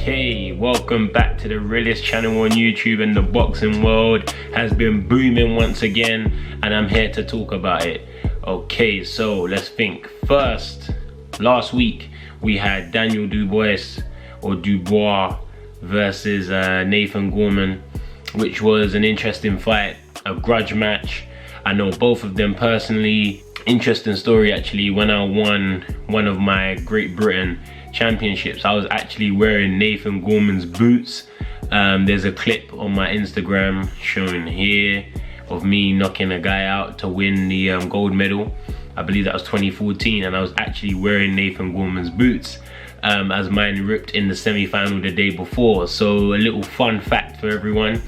Okay, welcome back to the realest channel on YouTube, and the boxing world has been booming once again, and I'm here to talk about it. Okay, so let's think. First, last week we had Daniel Dubois versus Nathan Gorman, which was an interesting fight, a grudge match. I know both of them personally. Interesting story actually, when I won one of my Great Britain championships, I was actually wearing Nathan Gorman's boots. There's a clip on my Instagram showing here of me knocking a guy out to win the gold medal. I believe that was 2014, and I was actually wearing Nathan Gorman's boots as mine ripped in the semi-final the day before. So a little fun fact for everyone.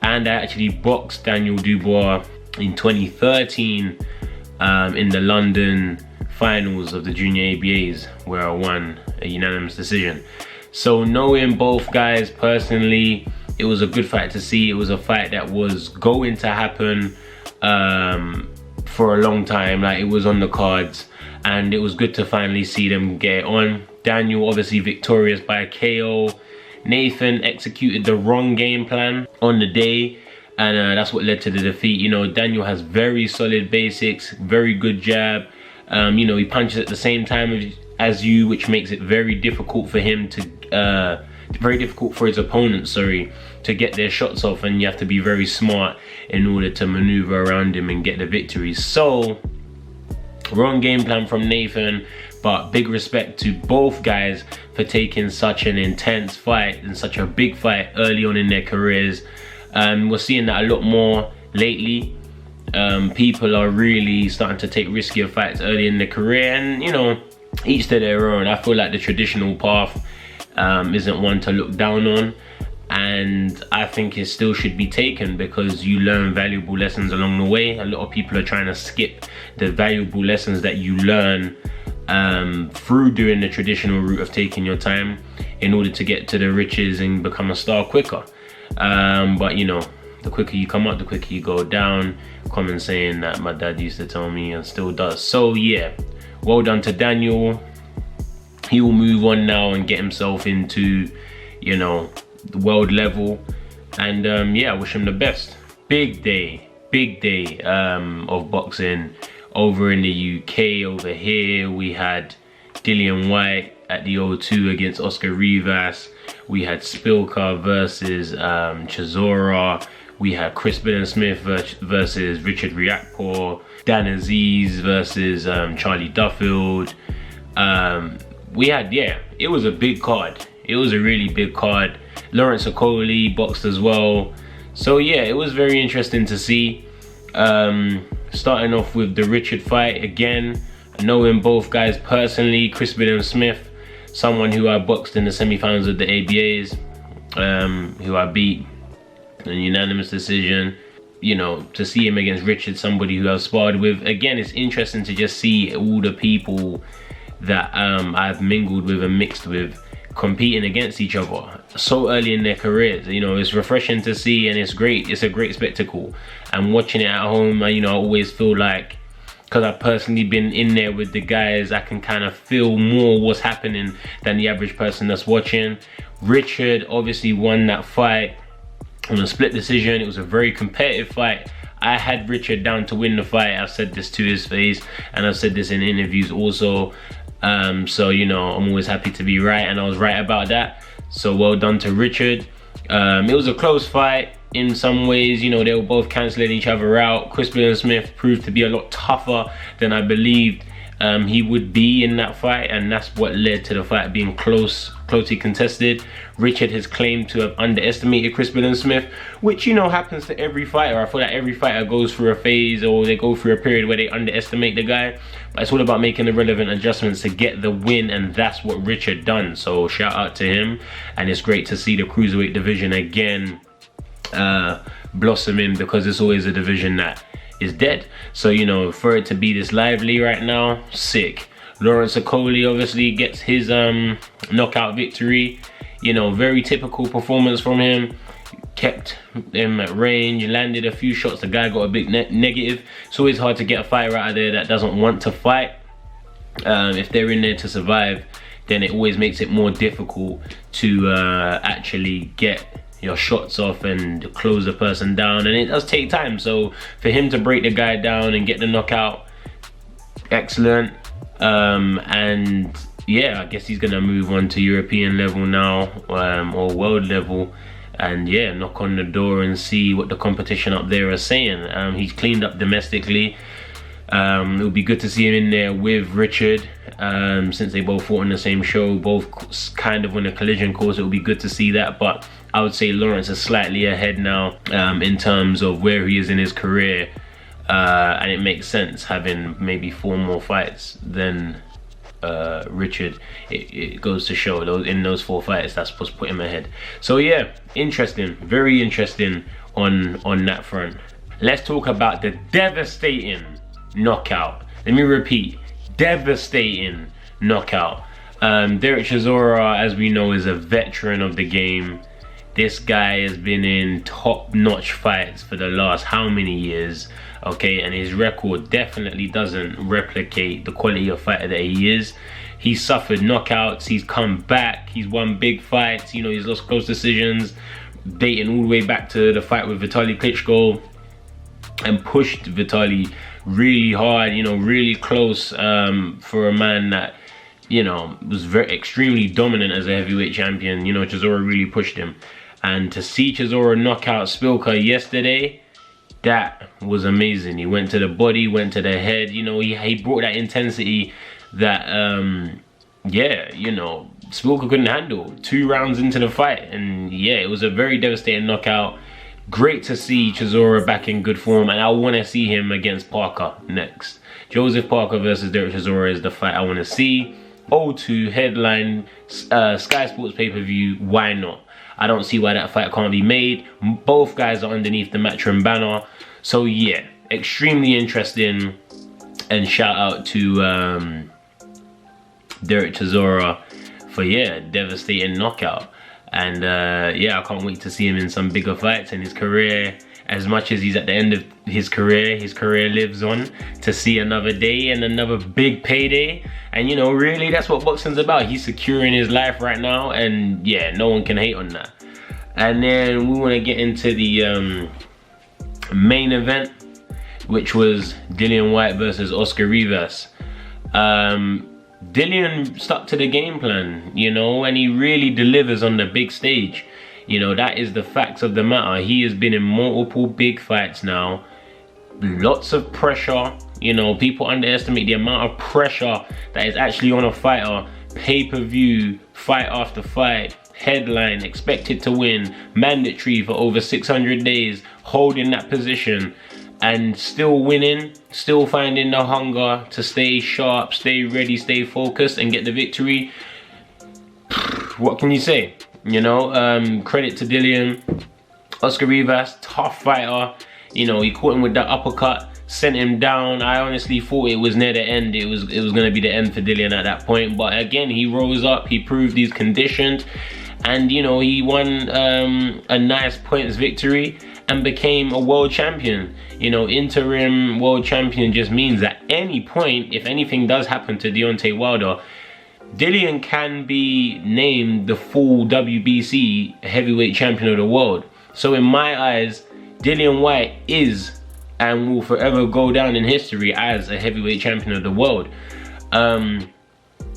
And I actually boxed Daniel Dubois in 2013 in the London finals of the junior ABAs, where I won a unanimous decision. So knowing both guys personally, it was a good fight to see. It was a fight that was going to happen for a long time. Like, it was on the cards, and it was good to finally see them get it on. Daniel obviously victorious by KO. Nathan executed the wrong game plan on the day, and that's what led to the defeat. You know, Daniel has very solid basics, very good jab. You know, he punches at the same time as you, which makes it very difficult for him to, very difficult for his opponent, sorry, to get their shots off, and you have to be very smart in order to maneuver around him and get the victory. So, wrong game plan from Nathan, but big respect to both guys for taking such an intense fight and such a big fight early on in their careers. We're seeing that a lot more lately. People are really starting to take riskier fights early in their career, and you know, each to their own. I feel like the traditional path isn't one to look down on, and I think it still should be taken because you learn valuable lessons along the way. A lot of people are trying to skip the valuable lessons that you learn through doing the traditional route of taking your time in order to get to the riches and become a star quicker. But you know, the quicker you come up, the quicker you go down. Common saying that my dad used to tell me and still does. So yeah, well done to Daniel. He will move on now and get himself into, you know, the world level. And yeah, I wish him the best. Big day of boxing over in the UK. Over here we had Dillian Whyte at the O2 against Oscar Rivas. We had Spilka versus Chisora. We had Crispin Smith versus Richard Riakporhe. Dan Aziz versus Charlie Duffield. We had, yeah, it was a big card. It was a really big card. Lawrence Okoli boxed as well. So yeah, it was very interesting to see. Starting off with the Richard fight again, knowing both guys personally. Crispin Smith, someone who I boxed in the semi-finals of the ABAs, who I beat in a unanimous decision. You know, to see him against Richard, somebody who I've sparred with. Again, it's interesting to just see all the people that I've mingled with and mixed with competing against each other so early in their careers. You know, it's refreshing to see, and it's great. It's a great spectacle. And watching it at home, you know, I always feel like, because I've personally been in there with the guys, I can kind of feel more what's happening than the average person that's watching. Richard obviously won that fight on a split decision. It was a very competitive fight. I had Richard down to win the fight. I've said this to his face, and I've said this in interviews also. So, you know, I'm always happy to be right, and I was right about that. So well done to Richard. It was a close fight in some ways. You know, they were both cancelling each other out. Crispin Smith proved to be a lot tougher than I believed he would be in that fight, and that's what led to the fight being closely contested. Richard has claimed to have underestimated Crispin Smith, which, you know, happens to every fighter. I feel like every fighter goes through a phase, or they go through a period where they underestimate the guy, but it's all about making the relevant adjustments to get the win, and that's what Richard done. So shout out to him, and it's great to see the cruiserweight division again blossoming, because it's always a division that is dead. So, you know, for it to be this lively right now, sick. Lawrence Okoli obviously gets his knockout victory. You know, very typical performance from him. Kept him at range, landed a few shots. The guy got a big negative. It's always hard to get a fighter out of there that doesn't want to fight. If they're in there to survive, then it always makes it more difficult to actually get your shots off and close the person down, and it does take time. So for him to break the guy down and get the knockout, excellent. And yeah, I guess he's gonna move on to European level now, or world level, and yeah, knock on the door and see what the competition up there is saying. He's cleaned up domestically. It would be good to see him in there with Richard, since they both fought on the same show, both kind of on a collision course. It would be good to see that, but I would say Lawrence is slightly ahead now in terms of where he is in his career, and it makes sense having maybe 4 more fights than Richard. It goes to show in those 4 fights, that's supposed to put him ahead. So yeah, interesting, very interesting on that front. Let's talk about the devastating knockout. Let me repeat, devastating knockout. Derek Chisora, as we know, is a veteran of the game. This guy has been in top-notch fights for the last how many years, okay, and his record definitely doesn't replicate the quality of fighter that he is. He's suffered knockouts, he's come back, he's won big fights, you know, he's lost close decisions, dating all the way back to the fight with Vitaly Klitschko, and pushed Vitaly really hard, you know, really close, for a man that, you know, was extremely dominant as a heavyweight champion. You know, Chisora really pushed him. And to see Chisora knock out Szpilka yesterday, that was amazing. He went to the body, went to the head, you know, he brought that intensity that, yeah, you know, Szpilka couldn't handle 2 rounds into the fight. And yeah, it was a very devastating knockout. Great to see Chisora back in good form, and I want to see him against Parker next. Joseph Parker versus Derek Chisora is the fight I want to see. O2 headline, Sky Sports pay-per-view, why not? I don't see why that fight can't be made. Both guys are underneath the Matchroom banner. So yeah, extremely interesting, and shout out to Derek Chisora for, yeah, devastating knockout. And yeah, I can't wait to see him in some bigger fights in his career. As much as he's at the end of his career lives on to see another day and another big payday. And you know, really, that's what boxing's about. He's securing his life right now, and yeah, no one can hate on that. And then we want to get into the main event, which was Dillian Whyte versus Oscar Rivas. Dillian stuck to the game plan, you know, and he really delivers on the big stage. You know, that is the facts of the matter. He has been in multiple big fights now. Lots of pressure. You know, people underestimate the amount of pressure that is actually on a fighter. Pay-per-view, fight after fight, headline, expected to win, mandatory for over 600 days, holding that position, and still winning, still finding the hunger to stay sharp, stay ready, stay focused, and get the victory. What can you say? You know, credit to Dillian. Oscar Rivas, tough fighter. You know, he caught him with that uppercut, sent him down. I honestly thought it was near the end. It was going to be the end for Dillian at that point. But again, he rose up, he proved he's conditioned. And, you know, he won a nice points victory and became a world champion. You know, interim world champion just means at any point, if anything does happen to Deontay Wilder, Dillian can be named the full WBC heavyweight champion of the world. So in my eyes, Dillian Whyte is and will forever go down in history as a heavyweight champion of the world.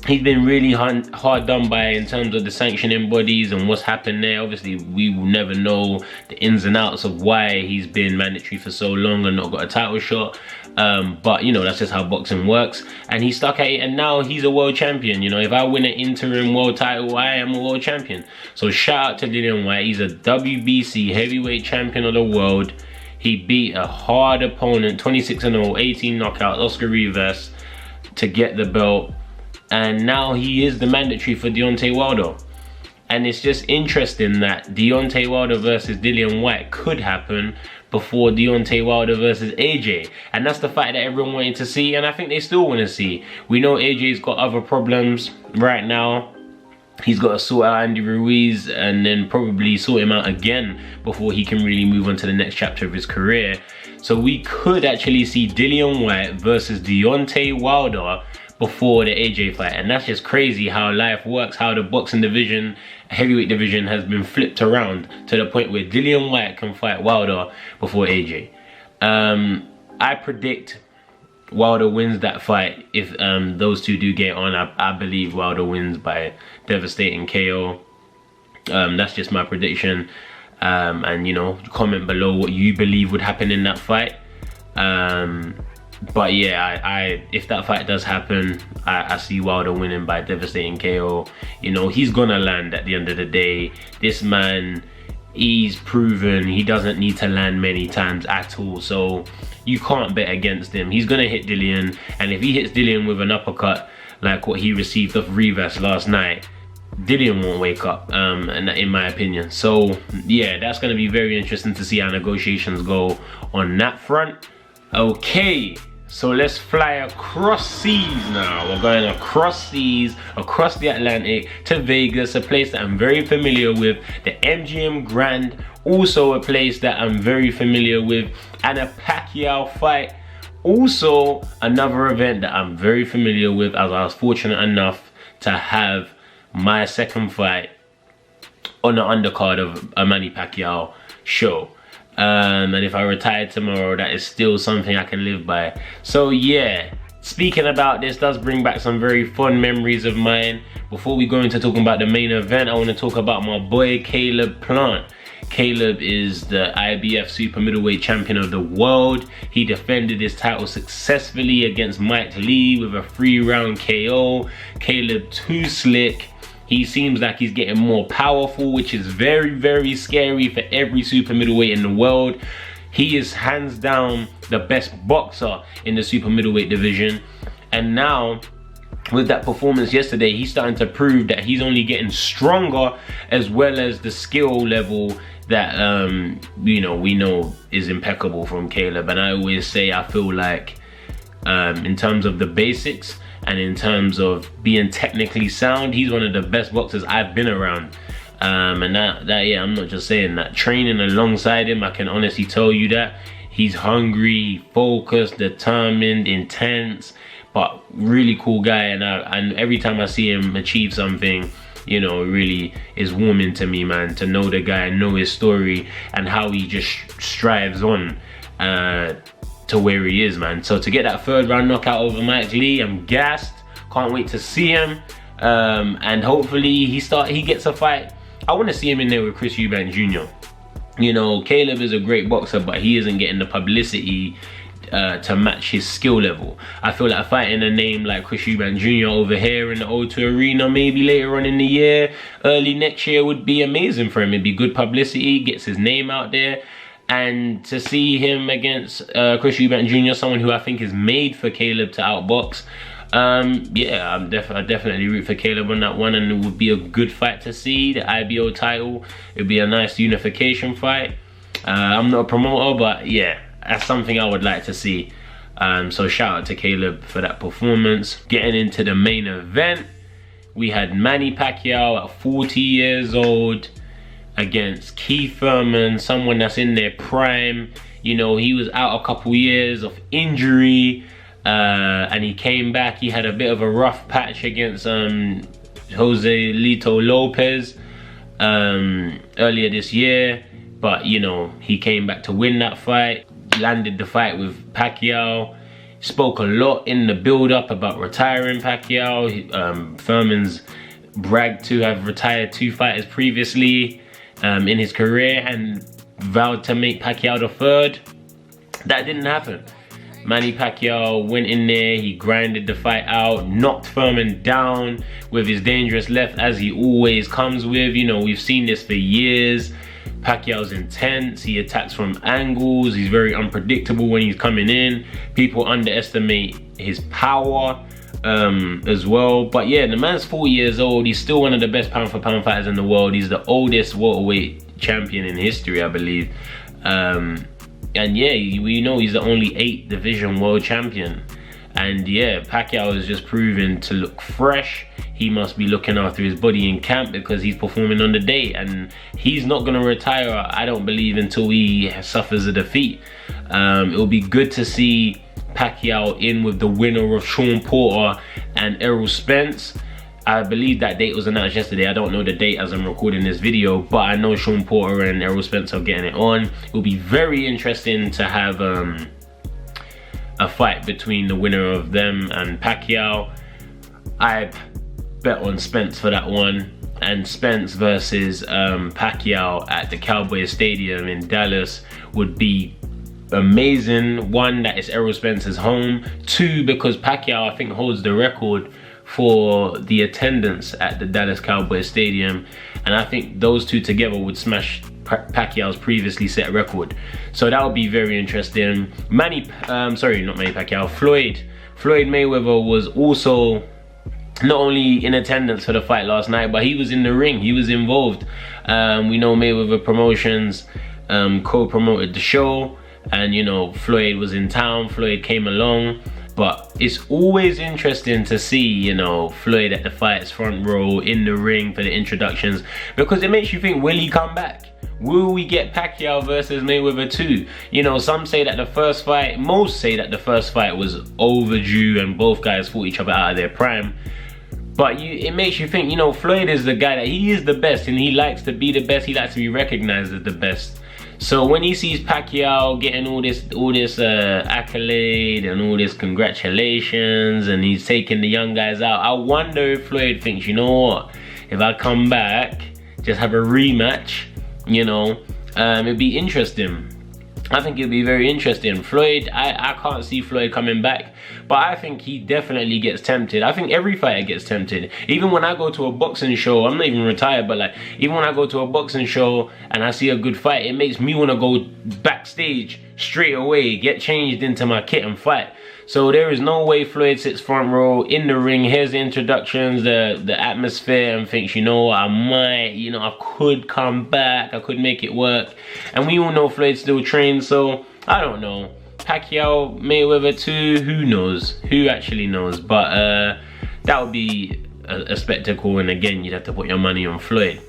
He's been really hard done by in terms of the sanctioning bodies and what's happened there. Obviously, we will never know the ins and outs of why he's been mandatory for so long and not got a title shot. But, you know, that's just how boxing works. And he stuck at it, and now he's a world champion. You know, if I win an interim world title, I am a world champion. So shout out to Dillian Whyte. He's a WBC heavyweight champion of the world. He beat a hard opponent, 26-0, 18 knockouts, Oscar Rivas, to get the belt. And now he is the mandatory for Deontay Wilder. And it's just interesting that Deontay Wilder versus Dillian Whyte could happen before Deontay Wilder versus AJ. And that's the fight that everyone wanted to see, and I think they still want to see. We know AJ's got other problems right now. He's got to sort out Andy Ruiz and then probably sort him out again before he can really move on to the next chapter of his career. So we could actually see Dillian Whyte versus Deontay Wilder before the AJ fight. And that's just crazy how life works, how the boxing division, heavyweight division has been flipped around to the point where Dillian Whyte can fight Wilder before AJ. I predict Wilder wins that fight. If those two do get on, I believe Wilder wins by devastating KO. That's just my prediction. And you know, comment below what you believe would happen in that fight. But yeah, if that fight does happen, I see Wilder winning by devastating KO. You know, he's gonna land at the end of the day. This man, he's proven he doesn't need to land many times at all, so you can't bet against him. He's gonna hit Dillian, and if he hits Dillian with an uppercut like what he received off Rivas last night, Dillian won't wake up, and in my opinion. So yeah, that's gonna be very interesting to see how negotiations go on that front. Okay, so let's fly across seas now. We're going across seas, across the Atlantic to Vegas, a place that I'm very familiar with, the MGM Grand, also a place that I'm very familiar with, and a Pacquiao fight, also another event that I'm very familiar with, as I was fortunate enough to have my second fight on the undercard of a Manny Pacquiao show. And if I retire tomorrow, that is still something I can live by. So yeah, speaking about this does bring back some very fun memories of mine. Before we go into talking about the main event, I want to talk about my boy Caleb Plant. Caleb is the IBF super middleweight champion of the world. He defended his title successfully against Mike Lee with a 3-round KO. Caleb too slick. He seems like he's getting more powerful, which is very, very scary for every super middleweight in the world. He is hands down the best boxer in the super middleweight division. And now, with that performance yesterday, he's starting to prove that he's only getting stronger, as well as the skill level that, you know, we know is impeccable from Caleb. And I always say, I feel like, in terms of the basics, and in terms of being technically sound, he's one of the best boxers I've been around. And yeah, I'm not just saying that. Training alongside him, I can honestly tell you that. He's hungry, focused, determined, intense, but really cool guy. And every time I see him achieve something, you know, it really is warming to me, man, to know the guy, know his story, and how he just strives on to where he is, man. So to get that 3rd round knockout over Mike Lee, I'm gassed. Can't wait to see him. And hopefully he gets a fight. I want to see him in there with Chris Eubank Jr. You know, Caleb is a great boxer, but he isn't getting the publicity to match his skill level. I feel like fighting a name like Chris Eubank Jr. over here in the O2 Arena, maybe later on in the year, early next year, would be amazing for him. It'd be good publicity, gets his name out there. And to see him against Chris Eubank Jr., someone who I think is made for Caleb to outbox, yeah, I definitely root for Caleb on that one, and it would be a good fight to see, the IBO title. It would be a nice unification fight. I'm not a promoter, but yeah, that's something I would like to see. So shout out to Caleb for that performance. Getting into the main event, we had Manny Pacquiao at 40 years old against Thurman, someone that's in their prime. You know, he was out a couple years of injury, and he came back. He had a bit of a rough patch against Jose Lito Lopez earlier this year, but you know, he came back to win that fight, landed the fight with Pacquiao. Spoke a lot in the build-up about retiring Pacquiao. Thurman's bragged to have retired 2 fighters previously in his career and vowed to make Pacquiao the 3rd. That didn't happen. Manny Pacquiao went in there, he grinded the fight out, knocked Thurman down with his dangerous left, as he always comes with. You know, we've seen this for years. Pacquiao's intense, he attacks from angles, he's very unpredictable when he's coming in. People underestimate his power as well. But yeah, the man's 40 years old. He's still one of the best pound for pound fighters in the world. He's the oldest welterweight champion in history, I believe. And yeah, we know he's the only 8th division world champion. And yeah, Pacquiao is just proven to look fresh. He must be looking after his body in camp because he's performing on the day, and he's not gonna retire, I don't believe, until he suffers a defeat. It'll be good to see Pacquiao in with the winner of Sean Porter and Errol Spence. I believe that date was announced yesterday. I don't know the date as I'm recording this video, but I know Sean Porter and Errol Spence are getting it on. It will be very interesting to have a fight between the winner of them and Pacquiao. I bet on Spence for that one, and Spence versus Pacquiao at the Cowboys Stadium in Dallas would be amazing. One, that is Errol Spence's home. Two, because Pacquiao I think holds the record for the attendance at the Dallas Cowboys Stadium, and I think those two together would smash Pacquiao's previously set record. So that would be very interesting. Floyd Mayweather was also not only in attendance for the fight last night, but he was in the ring, he was involved. We know Mayweather Promotions co-promoted the show, and you know, Floyd was in town, Floyd came along. But it's always interesting to see, you know, Floyd at the fights, front row, in the ring for the introductions, because it makes you think, will he come back? Will we get Pacquiao versus Mayweather 2? You know, some say that the first fight, most say that the first fight was overdue and both guys fought each other out of their prime. But it makes you think, you know, Floyd is the guy that he is the best, and he likes to be the best, he likes to be recognized as the best. So when he sees Pacquiao getting all this accolade and all this congratulations, and he's taking the young guys out, I wonder if Floyd thinks, you know what, if I come back, just have a rematch, you know, it'd be interesting. I think it'd be very interesting. Floyd, I can't see Floyd coming back, but I think he definitely gets tempted. I think every fighter gets tempted. Even when I go to a boxing show, I'm not even retired, but like, even when I go to a boxing show and I see a good fight, it makes me want to go backstage straight away, get changed into my kit and fight. So there is no way Floyd sits front row in the ring, hears the introductions, the atmosphere, and thinks, you know, I might, you know, I could come back, I could make it work. And we all know Floyd still trains, so I don't know. Pacquiao, Mayweather 2, who knows? Who actually knows? But that would be a spectacle, and again, you'd have to put your money on Floyd.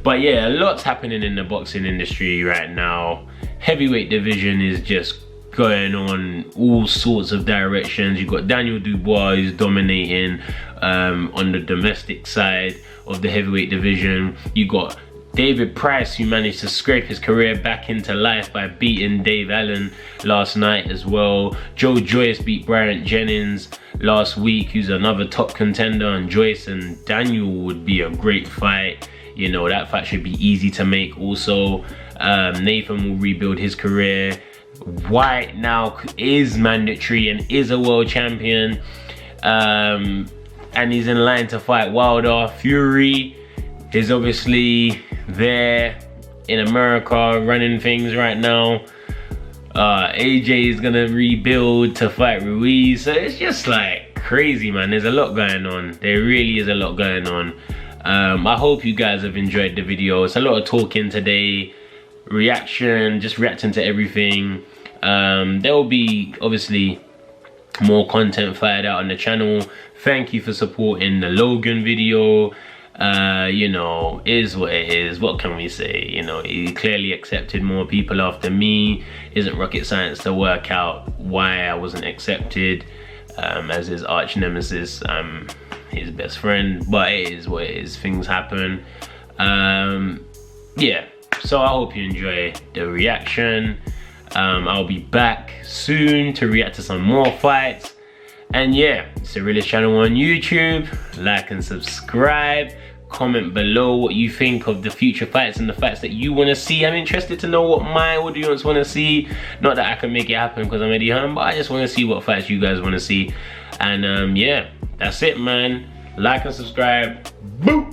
But yeah, a lot's happening in the boxing industry right now. Heavyweight division is just going on all sorts of directions. You've got Daniel Dubois, who's dominating on the domestic side of the heavyweight division. You got David Price, who managed to scrape his career back into life by beating Dave Allen last night as well. Joe Joyce beat Bryant Jennings last week, who's another top contender, and Joyce and Daniel would be a great fight. You know, that fight should be easy to make also. Nathan will rebuild his career. Whyte now is mandatory and is a world champion, and he's in line to fight Wilder. Fury is obviously there in America running things right now. AJ is gonna rebuild to fight Ruiz. So it's just like crazy, man. There's a lot going on. There really is a lot going on. I hope you guys have enjoyed the video. It's a lot of talking today, reaction, just reacting to everything. There will be obviously more content fired out on the channel. Thank you for supporting the Logan video. You know, is what it is. What can we say? You know, he clearly accepted more people after me. Isn't rocket science to work out why I wasn't accepted as his arch nemesis. I'm his best friend, but it is what it is. Things happen. Yeah, so I hope you enjoy the reaction. I'll be back soon to react to some more fights. And yeah, it's the realest channel on YouTube. Like and subscribe. Comment below what you think of the future fights and the fights that you want to see. I'm interested to know what my audience want to see. Not that I can make it happen because I'm Eddie Hearn, but I just want to see what fights you guys want to see. And yeah, that's it, man. Like and subscribe. Boom.